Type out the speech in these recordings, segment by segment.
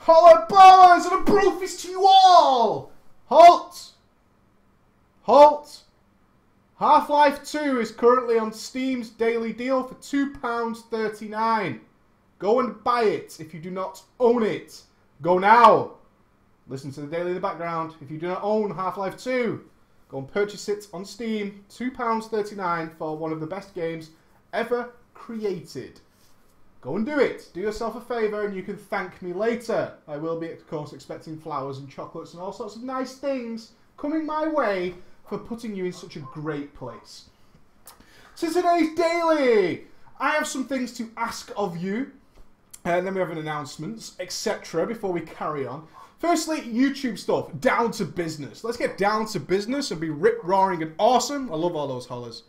Hello, boys, and a brofist to you all! Halt! Halt! Half-Life 2 is currently on Steam's daily deal for £2.39. Go and buy it if you do not own it. Go now! Listen to the daily in the background. If you do not own Half-Life 2, go and purchase it on Steam. £2.39 for one of the best games ever created. Go and do it. Do yourself a favour and you can thank me later. I will be, of course, expecting flowers and chocolates and all sorts of nice things coming my way for putting you in such a great place. So today's daily, I have some things to ask of you. And then we have an announcements, etc. before we carry on. Firstly, YouTube stuff. Down to business. Let's get down to business and be rip-roaring and awesome. I love all those hollers.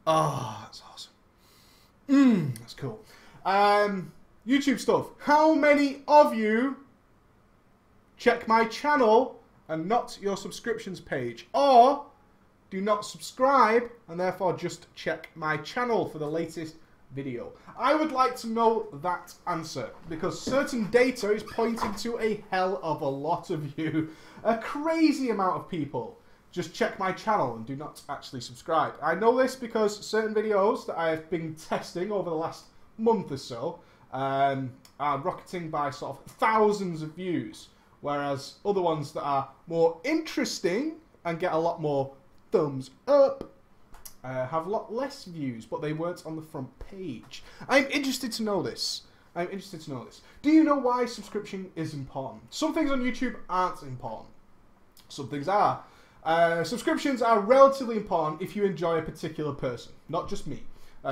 Ah, that's awesome. That's cool. YouTube stuff. How many of you check my channel and not your subscriptions page? Or do not subscribe and therefore just check my channel for the latest video? I would like to know that answer because certain data is pointing to a hell of a lot of you. A crazy amount of people just check my channel and do not actually subscribe. I know this because certain videos that I have been testing over the last month or so are rocketing by sort of thousands of views, whereas other ones that are more interesting and get a lot more thumbs up have a lot less views, but they weren't on the front page. I'm interested to know this. I'm interested to know this. Do you know why subscription is important? Some things on YouTube aren't important. Some things are. Subscriptions are relatively important if you enjoy a particular person, not just me.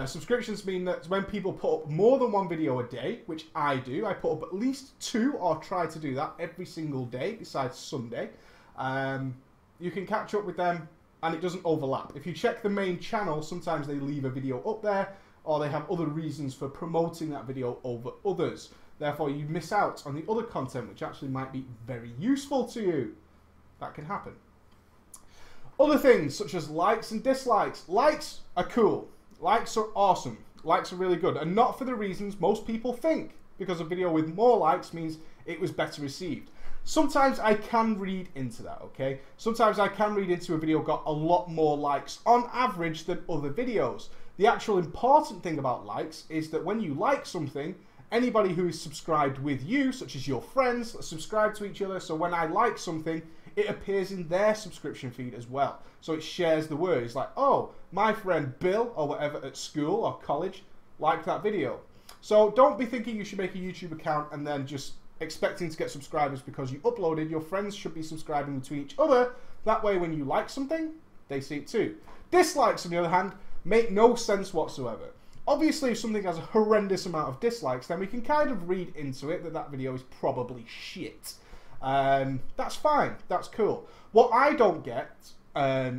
Subscriptions mean that when people put up more than one video a day, which I do, I put up at least 2 or try to do that every single day besides Sunday, you can catch up with them and it doesn't overlap. If you check the main channel, sometimes they leave a video up there or they have other reasons for promoting that video over others. Therefore, you miss out on the other content which actually might be very useful to you. That can happen. Other things such as likes and dislikes. Likes are cool. Likes are awesome. Likes are really good. And not for the reasons most people think. Because a video with more likes means it was better received. Sometimes I can read into that, okay? Sometimes I can read into a video got a lot more likes on average than other videos. The actual important thing about likes is that when you like something, anybody who is subscribed with you, such as your friends, subscribe to each other. So when I like something, it appears in their subscription feed as well. So it shares the word. It's like, oh, my friend Bill, or whatever, at school or college, liked that video. So don't be thinking you should make a YouTube account and then just expecting to get subscribers because you uploaded. Your friends should be subscribing to each other. That way when you like something, they see it too. Dislikes, on the other hand, make no sense whatsoever. Obviously, if something has a horrendous amount of dislikes, then we can kind of read into it that that video is probably shit. That's fine. That's cool. What I don't get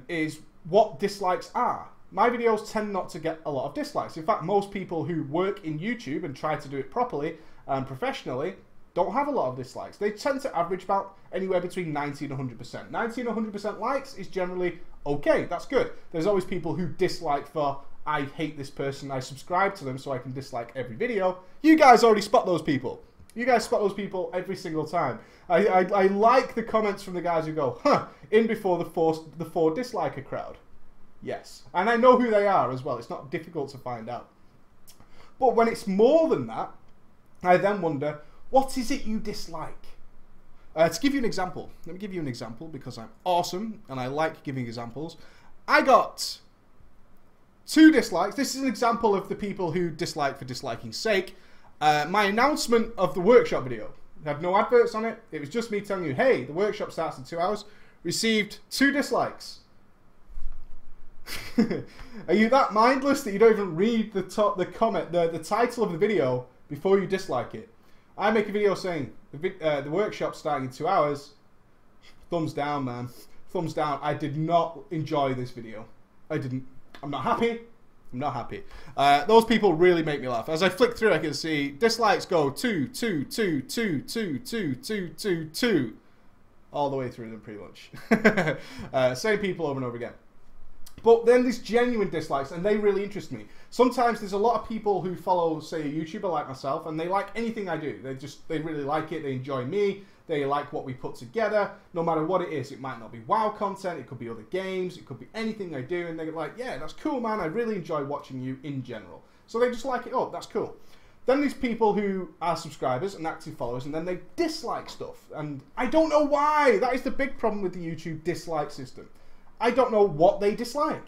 is what dislikes are. My videos tend not to get a lot of dislikes. In fact, most people who work in YouTube and try to do it properly and professionally don't have a lot of dislikes. They tend to average about anywhere between 90 and 100%. 90 and 100% likes is generally okay. That's good. There's always people who dislike for, I hate this person, I subscribe to them so I can dislike every video. You guys already spot those people. You guys spot those people every single time. I like the comments from the guys who go, huh, in before the four disliker crowd. Yes. And I know who they are as well. It's not difficult to find out. But when it's more than that, I then wonder, what is it you dislike? To give you an example, let me give you an example because I'm awesome and I like giving examples. I got 2 dislikes. This is an example of the people who dislike for disliking's sake. My announcement of the workshop video had no adverts on it. It was just me telling you, hey, the workshop starts in 2 hours. Received 2 dislikes. Are you that mindless that you don't even read the title of the video before you dislike it? I make a video saying the workshop's starting in 2 hours. Thumbs down, man. Thumbs down. I did not enjoy this video. I didn't. I'm not happy. I'm not happy. Those people really make me laugh. As I flick through, I can see dislikes go 2, 2, 2, 2, 2, 2, 2, 2, 2. All the way through them, pretty much. Same people over and over again. But then there's genuine dislikes, and they really interest me. Sometimes there's a lot of people who follow, say, a YouTuber like myself, and they like anything I do. They really like it. They enjoy me. They like what we put together, no matter what it is. It might not be WoW content. It could be other games. It could be anything I do, and they're like, yeah, that's cool, man. I really enjoy watching you in general. So they just like it up. That's cool. Then there's people who are subscribers and active followers, and then they dislike stuff. And I don't know why. That is the big problem with the YouTube dislike system. I don't know what they dislike.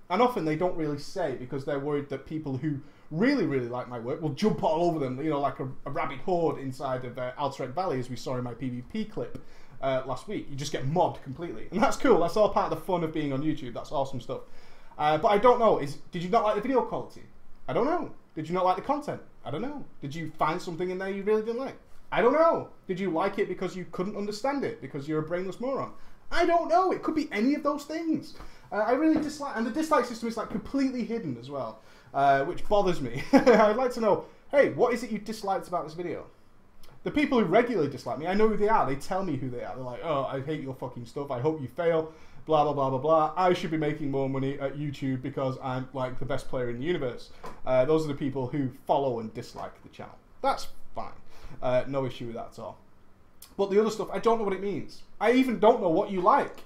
And often they don't really say, because they're worried that people who really, really like my work will jump all over them, you know, like a rabid horde inside of Alterac Valley, as we saw in my PvP clip last week. You just get mobbed completely. And that's cool. That's all part of the fun of being on YouTube. That's awesome stuff. But I don't know. Did you not like the video quality? I don't know. Did you not like the content? I don't know. Did you find something in there you really didn't like? I don't know. Did you like it because you couldn't understand it, because you're a brainless moron? I don't know. It could be any of those things. I really dislike, and the dislike system is like completely hidden as well, which bothers me. I'd like to know, hey, what is it you disliked about this video? The people who regularly dislike me, I know who they are. They tell me who they are. They're like, oh, I hate your fucking stuff. I hope you fail. Blah, blah, blah, blah, blah. I should be making more money at YouTube because I'm like the best player in the universe. Those are the people who follow and dislike the channel. That's fine. No issue with that at all. But the other stuff, I don't know what it means. I even don't know what you like.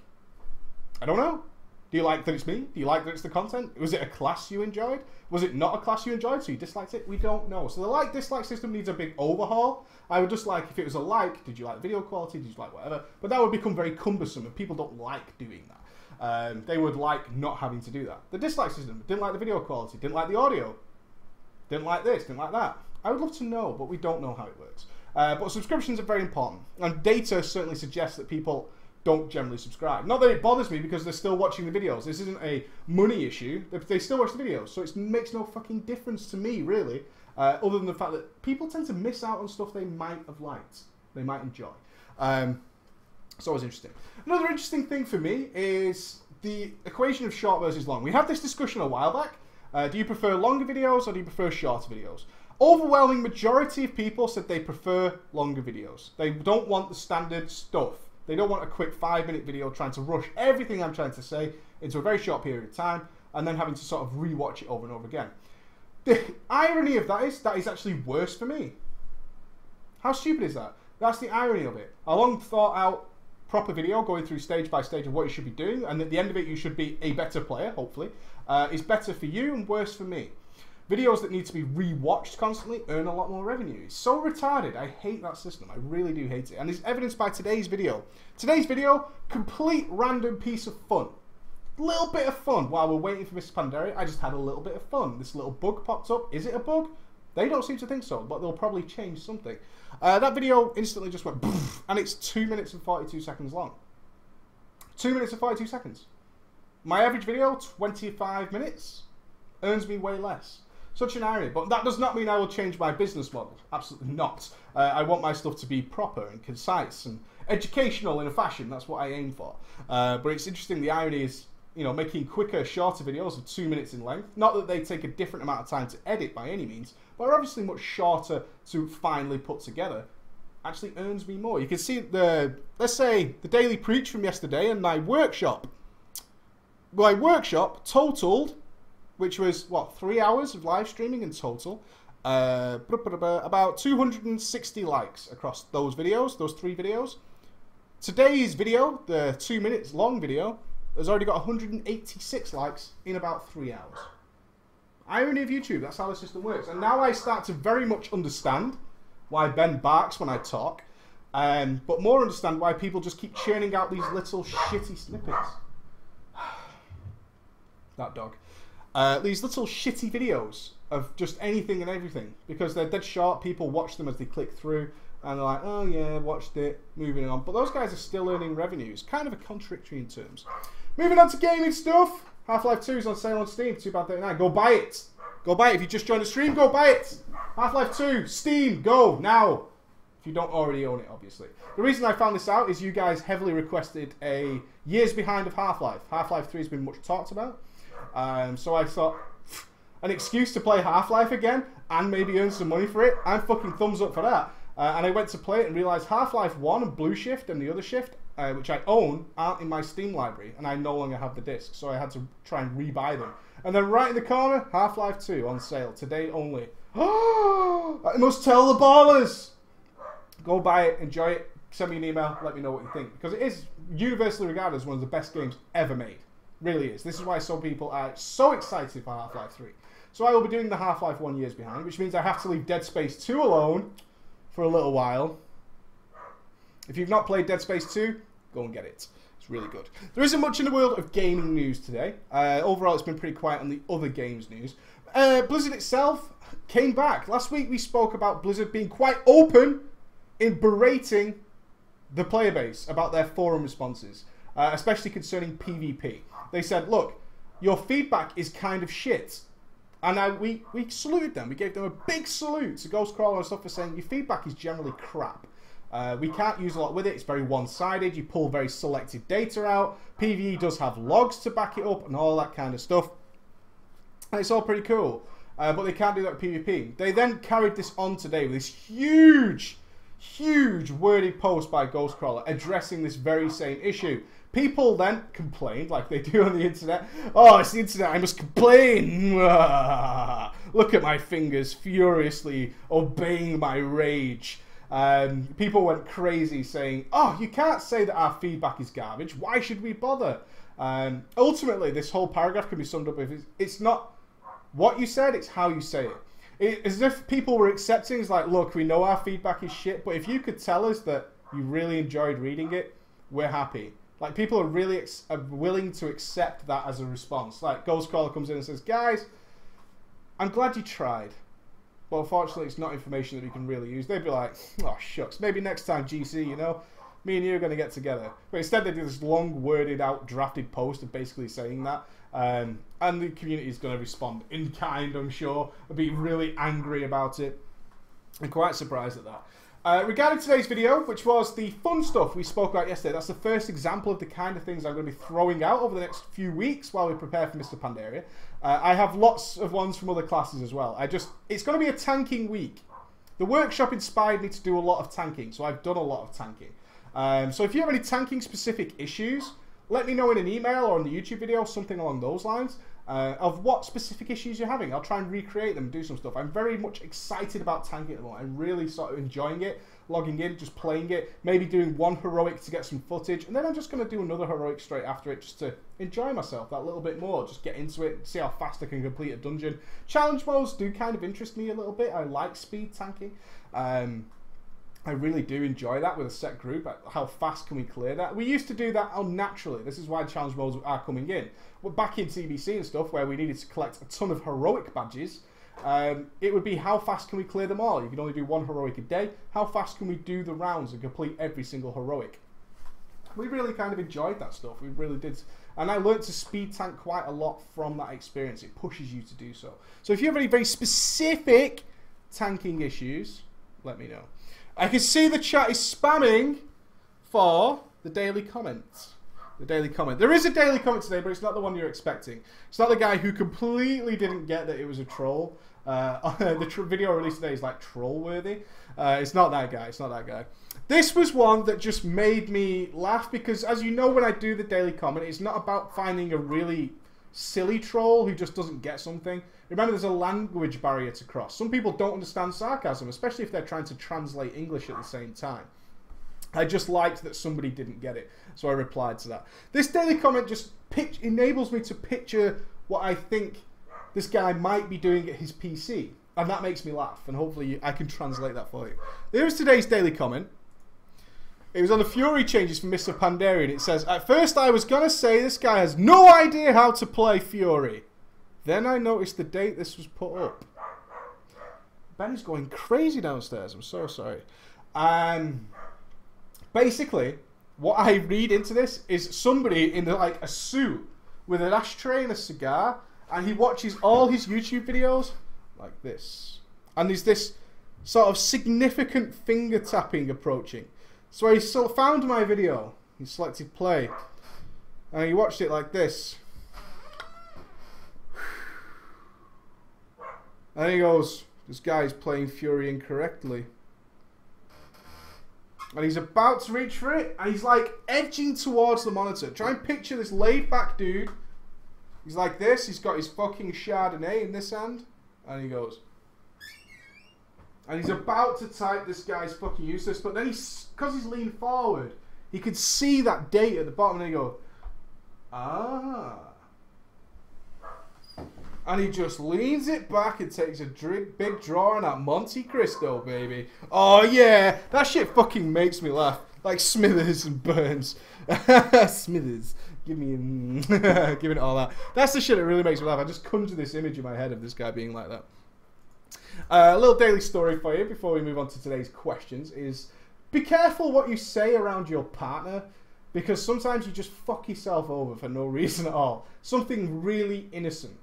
I don't know. Do you like that it's me? Do you like that it's the content? Was it a class you enjoyed? Was it not a class you enjoyed, so you disliked it? We don't know. So the like-dislike system needs a big overhaul. I would just like, if it was a like, did you like video quality? Did you like whatever? But that would become very cumbersome, and people don't like doing that. They would like not having to do that. The dislike system, didn't like the video quality, didn't like the audio, didn't like this, didn't like that. I would love to know, but we don't know how it works. But subscriptions are very important, and data certainly suggests that people don't generally subscribe. Not that it bothers me, because they're still watching the videos. This isn't a money issue. They still watch the videos, so it makes no fucking difference to me, really, other than the fact that people tend to miss out on stuff they might have liked, they might enjoy. It's always interesting. Another interesting thing for me is the equation of short versus long. We had this discussion a while back. Do you prefer longer videos or do you prefer shorter videos? Overwhelming majority of people said they prefer longer videos. They don't want the standard stuff. They don't want a quick 5-minute video trying to rush everything I'm trying to say into a very short period of time and then having to sort of rewatch it over and over again. The irony of that is actually worse for me. How stupid is that? That's the irony of it. A long thought out proper video going through stage by stage of what you should be doing, and at the end of it you should be a better player, hopefully, is better for you and worse for me. Videos that need to be rewatched constantly earn a lot more revenue. It's so retarded. I hate that system. I really do hate it. And it's evidenced by today's video. Today's video, complete random piece of fun. Little bit of fun. While we're waiting for Mr. Pandaria, I just had a little bit of fun. This little bug popped up. Is it a bug? They don't seem to think so, but they'll probably change something. That video instantly just went poof, and it's 2 minutes and 42 seconds long. 2 minutes and 42 seconds. My average video, 25 minutes, earns me way less. Such an irony, but that does not mean I will change my business model. Absolutely not. I want my stuff to be proper and concise and educational in a fashion. That's what I aim for. But it's interesting, the irony is, you know, making quicker, shorter videos of 2 minutes in length. Not that they take a different amount of time to edit by any means, but are obviously much shorter to finally put together. Actually earns me more. You can see let's say, the daily preach from yesterday and my workshop. My workshop totaled, which was, what, 3 hours of live streaming in total. About 260 likes across those videos, those 3 videos. Today's video, the 2 minutes long video, has already got 186 likes in about 3 hours. Irony of YouTube, that's how the system works. And now I start to very much understand why Ben barks when I talk, but more understand why people just keep churning out these little shitty snippets. That dog. These little shitty videos of just anything and everything, because they're dead short. People watch them as they click through and they're like, oh yeah, watched it, moving on. But those guys are still earning revenues. Kind of a contradictory in terms. Moving on to gaming stuff. Half-Life 2 is on sale on Steam, £2.39. Go buy it. Go buy it. If you just joined the stream, go buy it. Half-Life 2, Steam, go now. If you don't already own it, obviously. The reason I found this out is you guys heavily requested a years behind of Half-Life. Half-Life 3 has been much talked about. So I thought, an excuse to play Half-Life again and maybe earn some money for it. I'm fucking thumbs up for that. And I went to play it and realised Half-Life 1 and Blue Shift and the other shift which I own, aren't in my Steam library, and I no longer have the disc, so I had to try and rebuy them. And then right in the corner, Half-Life 2 on sale, today only. I must tell the ballers! Go buy it, enjoy it, send me an email, let me know what you think. Because it is universally regarded as one of the best games ever made. Really is. This is why some people are so excited for Half-Life 3. So I will be doing the Half-Life 1 years behind, which means I have to leave Dead Space 2 alone for a little while. If you've not played Dead Space 2, go and get it. It's really good. There isn't much in the world of gaming news today. Overall, it's been pretty quiet on the other games news. Blizzard itself came back. Last week we spoke about Blizzard being quite open in berating the player base about their forum responses, especially concerning PvP. They said, look, your feedback is kind of shit. And we saluted them. We gave them a big salute to Ghostcrawler and stuff for saying your feedback is generally crap. We can't use a lot with it. It's very one-sided. You pull very selected data out. PvE does have logs to back it up and all that kind of stuff. And it's all pretty cool. But they can't do that with PvP. They then carried this on today with this huge worded post by Ghostcrawler addressing this very same issue. People then complained, like they do on the internet. Oh, it's the internet, I must complain. Look at my fingers furiously obeying my rage. People went crazy saying, oh, you can't say that our feedback is garbage. Why should we bother? Ultimately, this whole paragraph can be summed up if it's not what you said, it's how you say it. It's as if people were accepting, it's like, look, we know our feedback is shit, but if you could tell us that you really enjoyed reading it, we're happy. Like, people are really willing to accept that as a response. Like, Ghostcrawler comes in and says, guys, I'm glad you tried. But unfortunately, it's not information that we can really use. They'd be like, oh, shucks. Maybe next time, GC, you know, me and you are going to get together. But instead, they do this long, worded out, drafted post of basically saying that. And the community is going to respond in kind, I'm sure. I'll be really angry about it. I'm quite surprised at that. Regarding today's video, which was the fun stuff we spoke about yesterday, that's the first example of the kind of things I'm going to be throwing out over the next few weeks while we prepare for Mr. Pandaria. I have lots of ones from other classes as well. It's going to be a tanking week. The workshop inspired me to do a lot of tanking, so I've done a lot of tanking. So if you have any tanking specific issues, let me know in an email or on the YouTube video, something along those lines. Of what specific issues you're having. I'll try and recreate them and do some stuff. I'm very much excited about tanking at the moment. I'm really sort of enjoying it, logging in, just playing it, maybe doing one heroic to get some footage, and then I'm just going to do another heroic straight after it just to enjoy myself that little bit more, just get into it, see how fast I can complete a dungeon. Challenge modes do kind of interest me a little bit. I like speed tanking. I really do enjoy that with a set group. How fast can we clear that? We used to do that unnaturally. This is why challenge modes are coming in. Well, back in TBC and stuff, where we needed to collect a ton of heroic badges, it would be how fast can we clear them all? You can only do one heroic a day. How fast can we do the rounds and complete every single heroic? We really kind of enjoyed that stuff. We really did. And I learned to speed tank quite a lot from that experience. It pushes you to do so. So if you have any very specific tanking issues, let me know. I can see the chat is spamming for the daily comments. The daily comment. There is a daily comment today, but it's not the one you're expecting. It's not the guy who completely didn't get that it was a troll. The video released today is like troll worthy. It's not that guy. It's not that guy. This was one that just made me laugh because, as you know, when I do the daily comment, it's not about finding a really silly troll who just doesn't get something. Remember, there's a language barrier to cross. Some people don't understand sarcasm, especially if they're trying to translate English at the same time. I just liked that somebody didn't get it, so I replied to that. This daily comment just enables me to picture what I think this guy might be doing at his PC, and that makes me laugh, and hopefully I can translate that for you. Here's today's daily comment. It was on the Fury changes from Mr. Pandaria, and it says, at first I was going to say this guy has no idea how to play Fury. Then I noticed the date this was put up. Ben's going crazy downstairs. I'm so sorry. Basically, what I read into this is somebody in like a suit with an ashtray and a cigar, and he watches all his YouTube videos like this. And there's this sort of significant finger tapping approaching. So he found my video, he selected play, and he watched it like this. And he goes, this guy's playing Fury incorrectly. And he's about to reach for it, and he's like edging towards the monitor. Try and picture this laid back dude. He's like this, he's got his fucking Chardonnay in this hand, and he goes. And he's about to type this guy's fucking useless, but then because he's leaned forward, he could see that date at the bottom, and he goes, ah. And he just leans it back and takes a big draw on that Monte Cristo, baby. Oh, yeah. That shit fucking makes me laugh. Like Smithers and Burns. Smithers. Give me give it all that. That's the shit that really makes me laugh. I just conjure this image in my head of this guy being like that. A little daily story for you before we move on to today's questions is be careful what you say around your partner, because sometimes you just fuck yourself over for no reason at all. Something really innocent.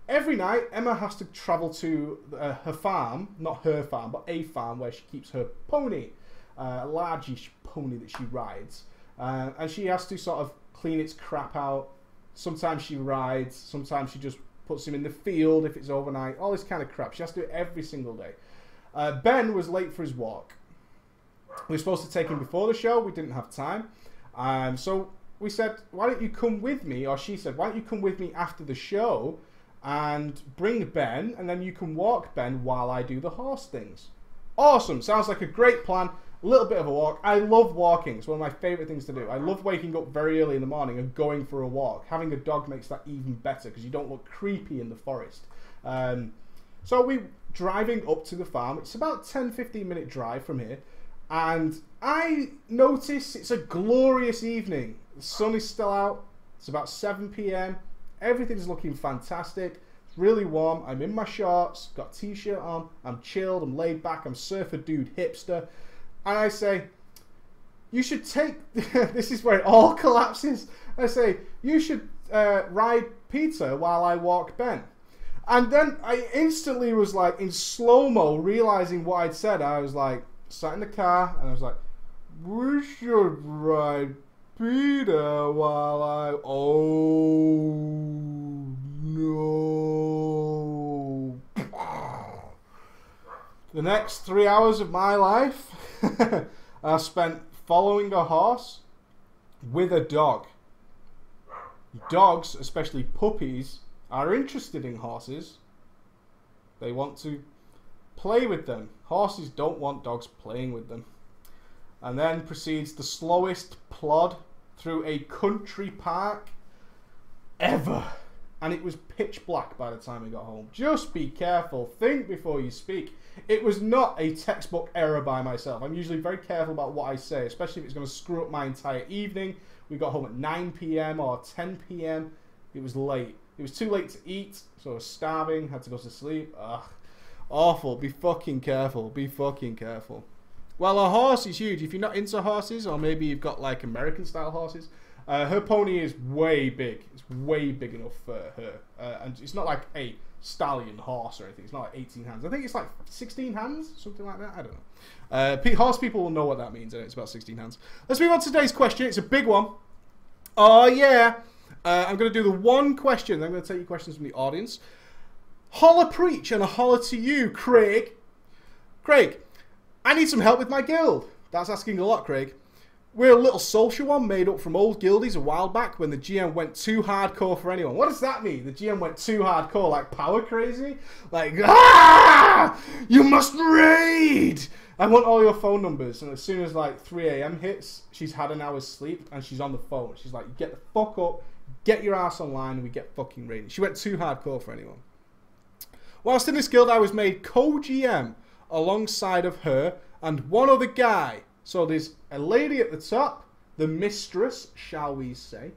Every night, Emma has to travel to her farm, not her farm, but a farm where she keeps her pony, a largish pony that she rides. And she has to sort of clean its crap out. Sometimes she rides, sometimes she just puts him in the field if it's overnight, all this kind of crap. She has to do it every single day. Ben was late for his walk. We were supposed to take him before the show, we didn't have time. So we said, why don't you come with me, or she said, why don't you come with me after the show and bring Ben, and then you can walk Ben while I do the horse things. Awesome. Sounds like a great plan. A little bit of a walk. I love walking. It's one of my favourite things to do. I love waking up very early in the morning and going for a walk. Having a dog makes that even better because you don't look creepy in the forest. So we're driving up to the farm. It's about 10-15 minute drive from here. And I notice it's a glorious evening. The sun is still out. It's about 7 p.m. Everything's looking fantastic. It's really warm. I'm in my shorts, got a t-shirt on. I'm chilled. I'm laid back. I'm surfer dude hipster. And I say, you should take... this is where it all collapses. I say, you should ride Peter while I walk Ben. And then I instantly was like, in slow-mo, realizing what I'd said. I was like, sat in the car, and I was like, we should ride Peter while I... Oh, no. The next 3 hours of my life, I spent following a horse with a dog. Dogs, especially puppies, are interested in horses. They want to play with them. Horses don't want dogs playing with them. And then proceeds the slowest plod through a country park ever. And it was pitch black by the time we got home. Just be careful. Think before you speak. It was not a textbook error by myself. I'm usually very careful about what I say, especially if it's going to screw up my entire evening. We got home at 9 p.m. or 10 p.m. It was late. It was too late to eat, so I was starving, had to go to sleep. Ugh. Awful. Be fucking careful. Be fucking careful. Well, a horse is huge. If you're not into horses, or maybe you've got like American-style horses, her pony is way big. It's way big enough for her. And it's not like a stallion horse or anything. It's not like 18 hands. I think it's like 16 hands, something like that. I don't know. Horse people will know what that means, and it's about 16 hands. Let's move on to today's question. It's a big one. Oh, yeah. I'm going to do the one question. I'm going to take your questions from the audience. Holla preach and a holla to you, Craig. Craig, I need some help with my guild. That's asking a lot, Craig. We're a little social one made up from old guildies a while back when the GM went too hardcore for anyone. What does that mean? The GM went too hardcore, like power crazy? Like, ah! You must raid! I want all your phone numbers. And as soon as like 3 a.m. hits, she's had an hour's sleep and she's on the phone. She's like, get the fuck up, get your ass online, and we get fucking raided. She went too hardcore for anyone. Whilst in this guild, I was made co-GM alongside of her and one other guy. So there's a lady at the top, the mistress, shall we say.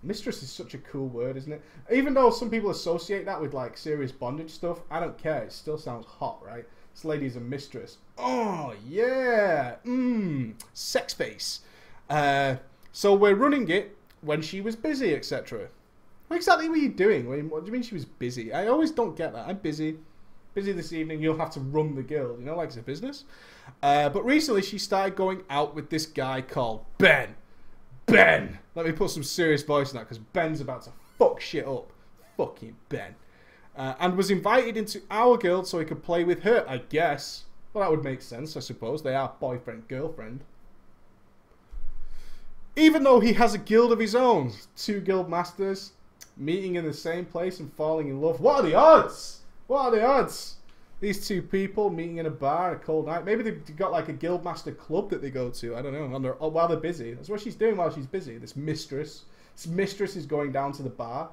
Mistress is such a cool word, isn't it? Even though some people associate that with like serious bondage stuff, I don't care. It still sounds hot, right? This lady's a mistress. Oh, yeah. Sex face. So we're running it when she was busy, etc. What exactly were you doing? What do you mean she was busy? I always don't get that. I'm busy. Busy this evening. You'll have to run the guild. You know, like it's a business. But recently she started going out with this guy called Ben. Ben! Let me put some serious voice in that because Ben's about to fuck shit up. Fucking Ben. And was invited into our guild so he could play with her, I guess. Well, that would make sense, I suppose. They are boyfriend, girlfriend. Even though he has a guild of his own, 2 guild masters meeting in the same place and falling in love. What are the odds? What are the odds? These 2 people meeting in a bar, a cold night. Maybe they've got like a guild master club that they go to. I don't know. While they're busy. That's what she's doing while she's busy. This mistress is going down to the bar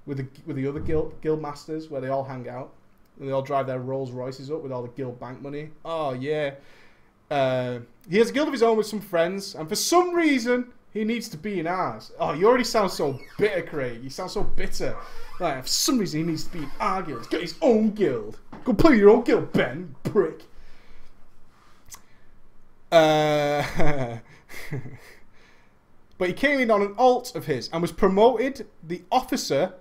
with the other guild masters where they all hang out. And they all drive their Rolls Royces up with all the guild bank money. Oh, yeah. He has a guild of his own with some friends. And for some reason, he needs to be in ours. Oh, you already sound so bitter, Craig. You sound so bitter. Like, for some reason, he needs to be in our guild. He's got his own guild. Go play your own guild, Ben. Prick. But he came in on an alt of his and was promoted the officer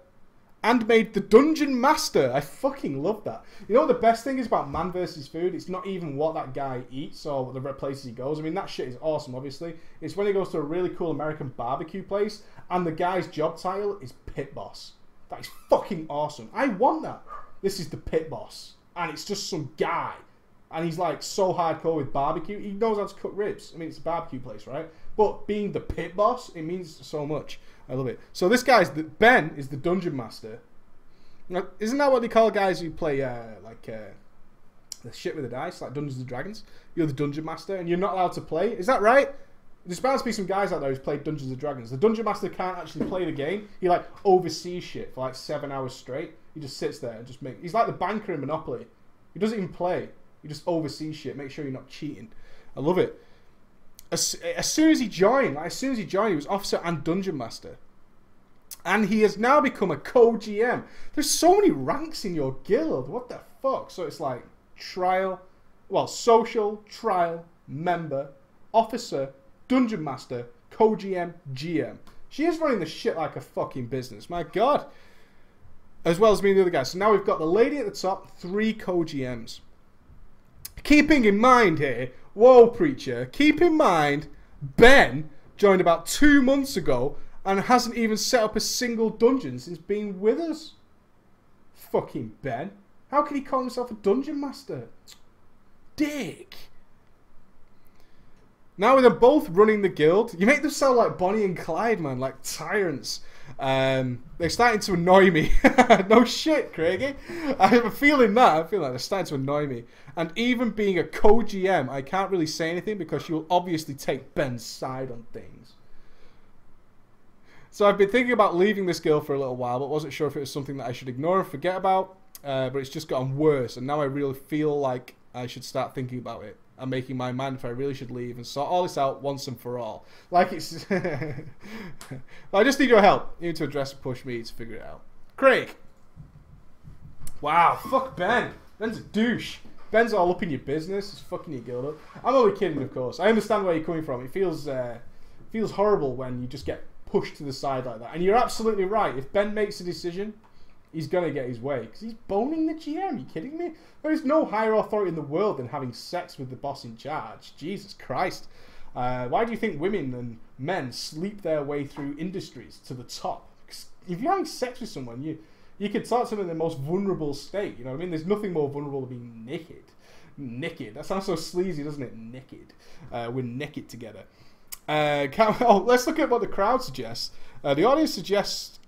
and made the dungeon master. I fucking love that. You know what the best thing is about Man vs. Food? It's not even what that guy eats or the places he goes. I mean, that shit is awesome, obviously. It's when he goes to a really cool American barbecue place and the guy's job title is pit boss. That is fucking awesome. I want that. This is the pit boss. And it's just some guy. And he's like so hardcore with barbecue. He knows how to cook ribs. I mean, it's a barbecue place, right? But being the pit boss, it means so much. I love it. So this guy's Ben is the dungeon master. Now, isn't that what they call guys who play the shit with the dice, like Dungeons and Dragons? You're the dungeon master, and you're not allowed to play. Is that right? There's bound to be some guys out there who's played Dungeons and Dragons. The dungeon master can't actually play the game. He like oversees shit for like 7 hours straight. He just sits there and just he's like the banker in Monopoly. He doesn't even play. He just oversees shit. Make sure you're not cheating. I love it. As soon as he joined, he was officer and dungeon master. And he has now become a co-GM. There's so many ranks in your guild. What the fuck? So it's like social, trial, member, officer, dungeon master, co-GM, GM. She is running the shit like a fucking business. My God. As well as me and the other guys. So now we've got the lady at the top, 3 co-GMs. Keeping in mind here, whoa, preacher, keep in mind, Ben joined about 2 months ago and hasn't even set up a single dungeon since being with us. Fucking Ben. How can he call himself a dungeon master? Dick. Now with them both running the guild, you make them sound like Bonnie and Clyde, man, like tyrants. They're starting to annoy me. No shit, Craigie. I have a feeling that. I feel like they're starting to annoy me. And even being a co-GM, I can't really say anything because she will obviously take Ben's side on things. So I've been thinking about leaving this guild for a little while, but wasn't sure if it was something that I should ignore and forget about. But it's just gotten worse, and now I really feel like I should start thinking about it. I'm making my mind if I really should leave and sort all this out once and for all. Like it's... I just need your help. You need to address and push me to figure it out. Craig. Wow, fuck Ben. Ben's a douche. Ben's all up in your business. He's fucking your guild up. I'm only kidding, of course. I understand where you're coming from. It feels horrible when you just get pushed to the side like that. And you're absolutely right. If Ben makes a decision, he's going to get his way. Because he's boning the GM. Are you kidding me? There is no higher authority in the world than having sex with the boss in charge. Jesus Christ. Why do you think women and men sleep their way through industries to the top? Because if you're having sex with someone, you could talk to them in the most vulnerable state. You know what I mean? There's nothing more vulnerable than being naked. Naked. That sounds so sleazy, doesn't it? Naked. We're naked together. Let's look at what the crowd suggests. The audience suggests...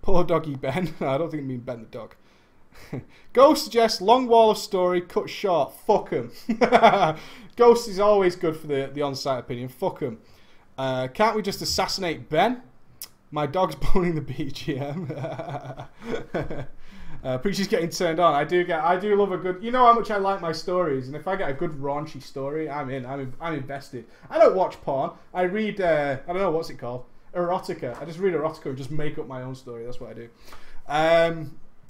Poor doggy Ben. No, I don't think I mean Ben the dog. Ghost suggests long wall of story cut short. Fuck him. Ghost is always good for the on-site opinion. Fuck him. Can't we just assassinate Ben? My dog's boning the BGM. Preacher's getting turned on. I do love a good... You know how much I like my stories, and if I get a good raunchy story, I'm in. I'm invested. I don't watch porn. I read... I don't know, what's it called? Erotica. I just read erotica and just make up my own story. That's what I do.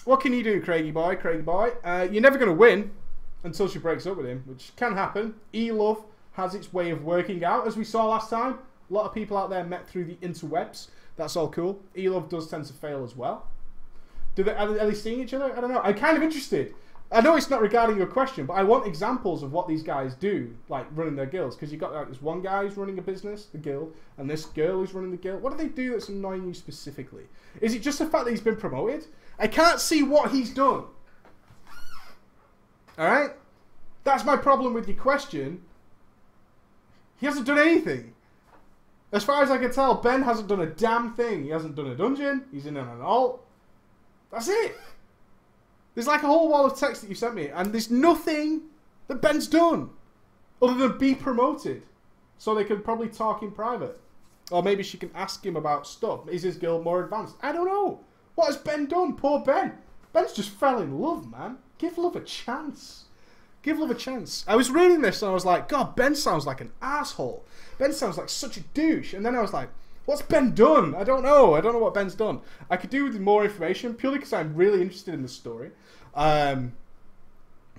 What can you do, Craigie boy? Craigie boy. You're never going to win until she breaks up with him, which can happen. E-love has its way of working out, as we saw last time. A lot of people out there met through the interwebs. That's all cool. E-love does tend to fail as well. Are they seeing each other? I don't know. I'm kind of interested. I know it's not regarding your question, but I want examples of what these guys do, like running their guilds. Because you've got like this one guy who's running a business, the guild, and this girl who's running the guild. What do they do that's annoying you specifically? Is it just the fact that he's been promoted? I can't see what he's done. Alright? That's my problem with your question. He hasn't done anything. As far as I can tell, Ben hasn't done a damn thing. He hasn't done a dungeon. He's in an alt. That's it. There's like a whole wall of text that you sent me, and there's nothing that Ben's done other than be promoted. So they can probably talk in private. Or maybe she can ask him about stuff. Is his guild more advanced? I don't know. What has Ben done? Poor Ben. Ben's just fell in love, man. Give love a chance. Give love a chance. I was reading this and I was like, God, Ben sounds like an asshole. Ben sounds like such a douche. And then I was like, what's Ben done? I don't know. I don't know what Ben's done. I could do with more information purely because I'm really interested in the story. I am.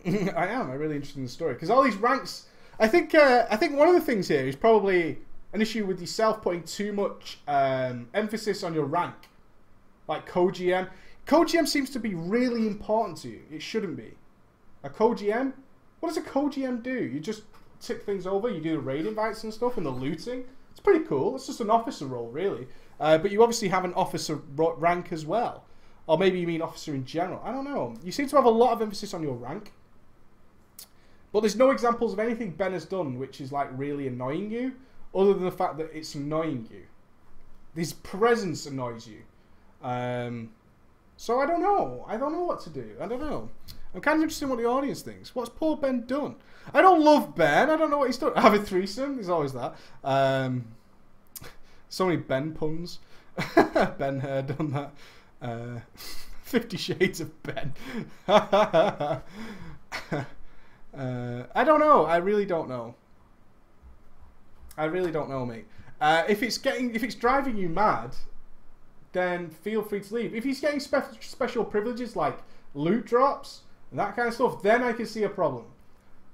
I'm really interested in the story because all these ranks. I think one of the things here is probably an issue with yourself putting too much emphasis on your rank, like co-GM. Co-GM seems to be really important to you. It shouldn't be. A co-GM? What does a co-GM do? You just tick things over. You do the raid invites and stuff and the looting. It's pretty cool. It's just an officer role, really. But you obviously have an officer rank as well. Or maybe you mean officer in general. I don't know. You seem to have a lot of emphasis on your rank. But there's no examples of anything Ben has done which is like really annoying you, other than the fact that it's annoying you. His presence annoys you. So I don't know. I don't know what to do. I don't know. I'm kind of interested in what the audience thinks. What's poor Ben done? I don't love Ben. I don't know what he's done. Have a threesome. There's always that. So many Ben puns. Ben done that. 50 Shades of Ben. I don't know. I really don't know. I really don't know, mate. If it's driving you mad, then feel free to leave. If he's getting special privileges like loot drops and that kind of stuff, then I can see a problem.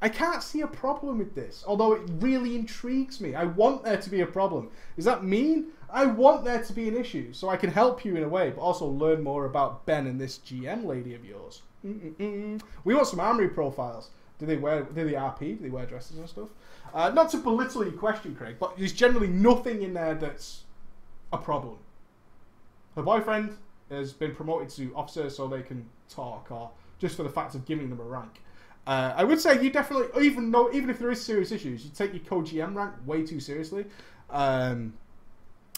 I can't see a problem with this, although it really intrigues me. I want there to be a problem. Does that mean I want there to be an issue so I can help you in a way, but also learn more about Ben and this GM lady of yours? We want some armory profiles. Do they RP? Do they wear dresses and stuff? Not to belittle your question, Craig, but there's generally nothing in there that's a problem. Her boyfriend has been promoted to officer so they can talk, or just for the fact of giving them a rank. I would say you definitely, even if there is serious issues, you take your co-GM rank way too seriously.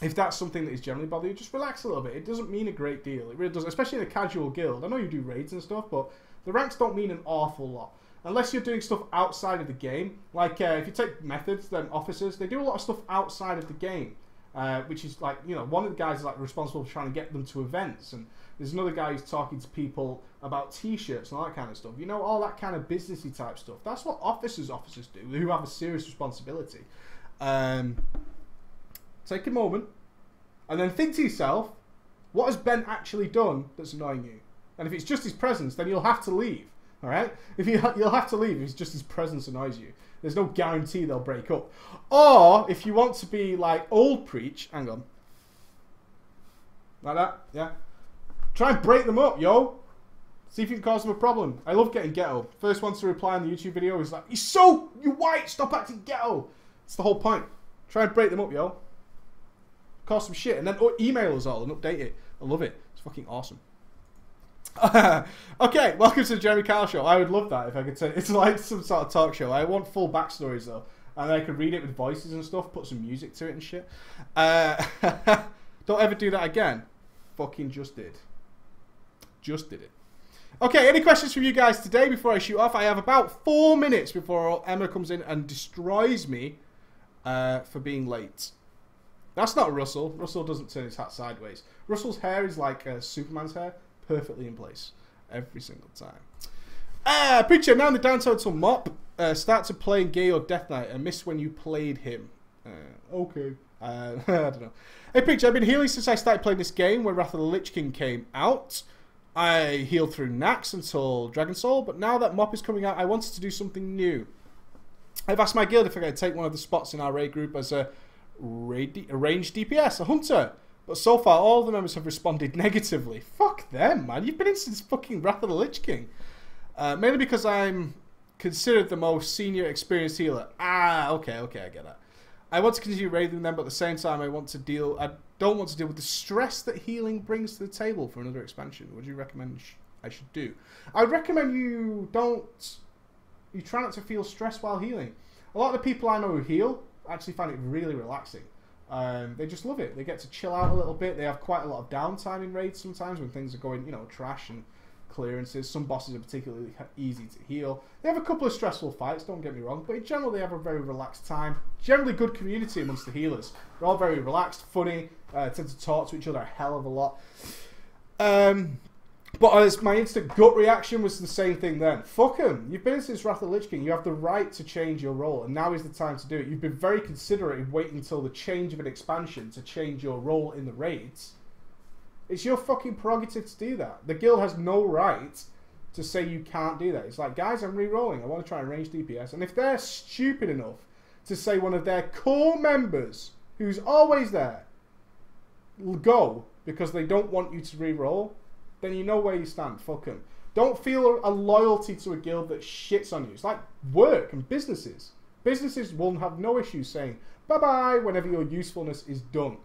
If that's something that is generally bothering you, just relax a little bit. It doesn't mean a great deal. It really doesn't, especially in a casual guild. I know you do raids and stuff, but the ranks don't mean an awful lot. Unless you're doing stuff outside of the game. Like, if you take methods, then officers, they do a lot of stuff outside of the game. Which is like, you know, one of the guys is like responsible for trying to get them to events, and there's another guy who's talking to people about t-shirts and all that kind of stuff. You know, all that kind of businessy type stuff. That's what officers do, who have a serious responsibility. Take a moment, and then think to yourself, what has Ben actually done that's annoying you? And if it's just his presence, then you'll have to leave. All right? If you'll have to leave if it's just his presence annoys you. There's no guarantee they'll break up. Or, if you want to be like old preach, hang on. Like that, yeah. Try and break them up, yo. See if you can cause them a problem. I love getting ghetto. First one to reply on the YouTube video is like, you white, stop acting ghetto. It's the whole point. Try and break them up, yo. Cause some shit. And then email us all and update it. I love it. It's fucking awesome. Okay, welcome to the Jeremy Kyle Show. I would love that if I could say it's like some sort of talk show. I want full backstories though, and I could read it with voices and stuff, put some music to it and shit. Don't ever do that again. Fucking just did it. Okay, any questions from you guys today before I shoot off? I have about 4 minutes before Emma comes in and destroys me for being late. That's not Russell. Russell doesn't turn his hat sideways. Russell's hair is like Superman's hair. Perfectly in place every single time. Preacher, now in the downtown till Mop. Start to playing Gay or Death Knight. I missed when you played him. Okay. I don't know. Hey Preacher, I've been healing since I started playing this game where Wrath of the Lich King came out. I healed through Nax until Dragon Soul, but now that Mop is coming out, I wanted to do something new. I've asked my guild if I could take one of the spots in our raid group as a ranged DPS, a hunter. But so far, all of the members have responded negatively. Fuck them, man. You've been in since fucking Wrath of the Lich King. Mainly because I'm considered the most senior experienced healer. Okay, I get that. I want to continue raiding them, but at the same time, I don't want to deal with the stress that healing brings to the table for another expansion. What do you recommend I should do? I would recommend you don't You try not to feel stressed while healing. A lot of the people I know who heal actually find it really relaxing. They just love it. They get to chill out a little bit. They have quite a lot of downtime in raids sometimes when things are going, you know, trash and clearances. Some bosses are particularly easy to heal. They have a couple of stressful fights, don't get me wrong, but in general they have a very relaxed time. Generally good community amongst the healers. They're all very relaxed, funny, tend to talk to each other a hell of a lot. But as my instant gut reaction was the same thing then. Fuck him. You've been since Wrath of the Lich King. You have the right to change your role, and now is the time to do it. You've been very considerate in waiting until the change of an expansion to change your role in the raids. It's your fucking prerogative to do that. The guild has no right to say you can't do that. It's like, guys, I'm re-rolling. I want to try and range DPS. And if they're stupid enough to say one of their core members, who's always there, go because they don't want you to re-roll, then you know where you stand. Fuck them. Don't feel a loyalty to a guild that shits on you. It's like work and businesses. Businesses will have no issue saying bye-bye whenever your usefulness is done.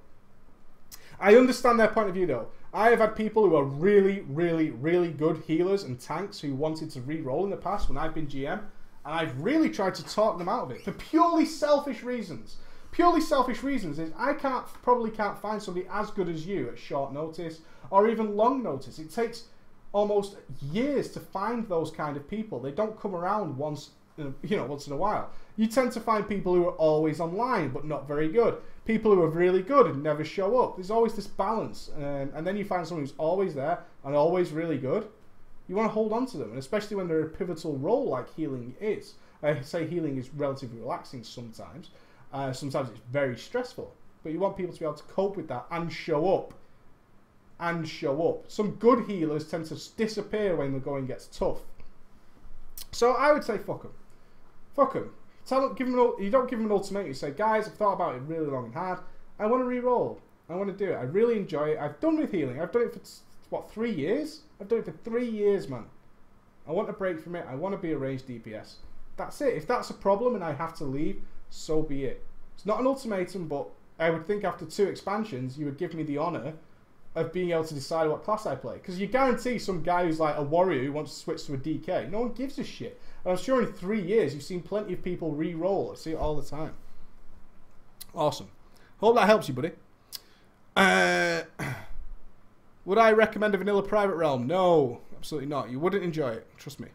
I understand their point of view though. I have had people who are really, really, really good healers and tanks who wanted to re-roll in the past when I've been GM, and I've really tried to talk them out of it for purely selfish reasons. Purely selfish reasons is I probably can't find somebody as good as you at short notice or even long notice. It takes almost years to find those kind of people. They don't come around once in a while. You tend to find people who are always online but not very good. People who are really good and never show up. There's always this balance, and then you find someone who's always there and always really good. You want to hold on to them, and especially when they're a pivotal role like healing is. I say healing is relatively relaxing sometimes. Sometimes it's very stressful, but you want people to be able to cope with that and show up. And show up. Some good healers tend to disappear when the going gets tough. So I would say fuck them. Fuck them. You don't give them an ultimatum. You say, guys, I've thought about it really long and hard. I want to re-roll. I want to do it. I really enjoy it. I've done with healing. I've done it for, what, 3 years? I've done it for 3 years, man. I want a break from it. I want to be a ranged DPS. That's it. If that's a problem and I have to leave, so be it. It's not an ultimatum, but I would think after 2 expansions, you would give me the honour of being able to decide what class I play. Because you guarantee some guy who's like a warrior who wants to switch to a DK. No one gives a shit. And I'm sure in 3 years, you've seen plenty of people re-roll. I see it all the time. Awesome. Hope that helps you, buddy. Would I recommend a vanilla private realm? No, absolutely not. You wouldn't enjoy it. Trust me.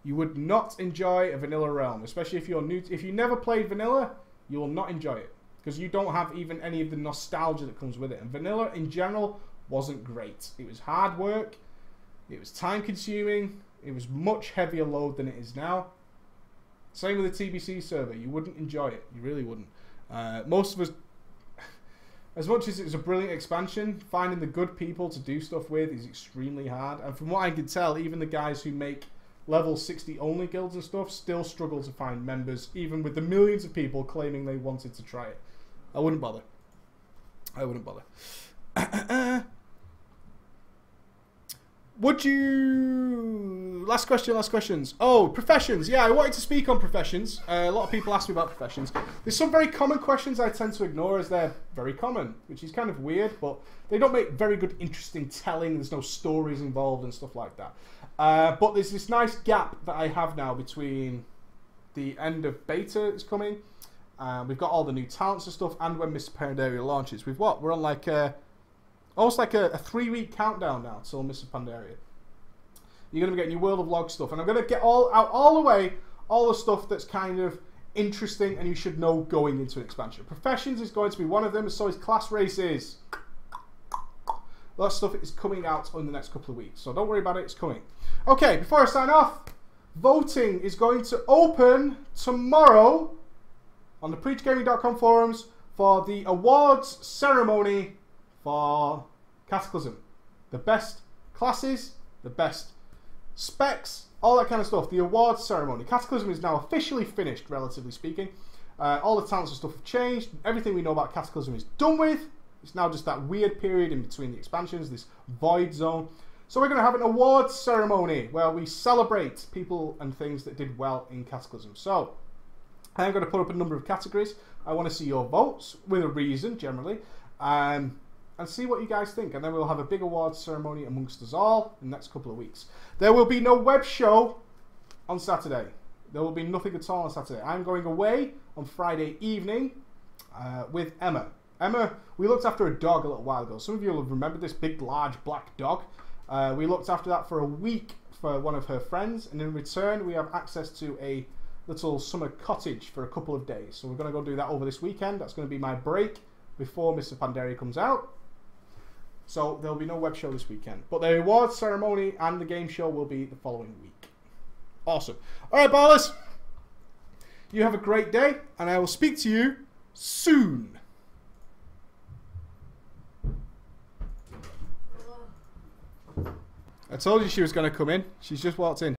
You would not enjoy a vanilla realm, especially if you're new. If you never played vanilla, you will not enjoy it because you don't have even any of the nostalgia that comes with it. And vanilla, in general, wasn't great. It was hard work. It was time-consuming. It was much heavier load than it is now. Same with the TBC server. You wouldn't enjoy it. You really wouldn't. Most of us, as much as it was a brilliant expansion, finding the good people to do stuff with is extremely hard. And from what I can tell, even the guys who make level 60 only guilds and stuff still struggle to find members, even with the millions of people claiming they wanted to try it. I wouldn't bother. I wouldn't bother. Would you... Last questions. Oh, professions. Yeah, I wanted to speak on professions. A lot of people ask me about professions. There's some very common questions I tend to ignore as they're very common, which is kind of weird, but they don't make very good, interesting telling. There's no stories involved and stuff like that. But there's this nice gap that I have now between the end of beta is coming. We've got all the new talents and stuff, and when Mr. Pandaria launches. We're on like almost like a 3-week countdown now till Mr. Pandaria. You're going to be getting your World of Log stuff, and I'm going to get all the way, all the stuff that's kind of interesting and you should know going into an expansion. Professions is going to be one of them, and so is class races. That stuff is coming out in the next couple of weeks, so don't worry about it, it's coming. Okay, before I sign off, voting is going to open tomorrow on the PreachGaming.com forums for the awards ceremony for Cataclysm. The best classes, the best specs, all that kind of stuff. The awards ceremony. Cataclysm is now officially finished, relatively speaking. All the talents and stuff have changed. Everything we know about Cataclysm is done with. It's now just that weird period in between the expansions, this void zone. So we're going to have an awards ceremony where we celebrate people and things that did well in Cataclysm. So I'm going to put up a number of categories. I want to see your votes, with a reason, generally, and see what you guys think. And then we'll have a big awards ceremony amongst us all in the next couple of weeks. There will be no web show on Saturday. There will be nothing at all on Saturday. I'm going away on Friday evening with Emma. Emma, we looked after a dog a little while ago. Some of you will remember this big, large, black dog. We looked after that for a week for one of her friends, and in return we have access to a little summer cottage for a couple of days. So we're going to go do that over this weekend. That's going to be my break before Mr. Pandaria comes out. So there'll be no web show this weekend. But the awards ceremony and the game show will be the following week. Awesome. Alright, ballers. You have a great day, and I will speak to you soon. I told you she was going to come in. She's just walked in.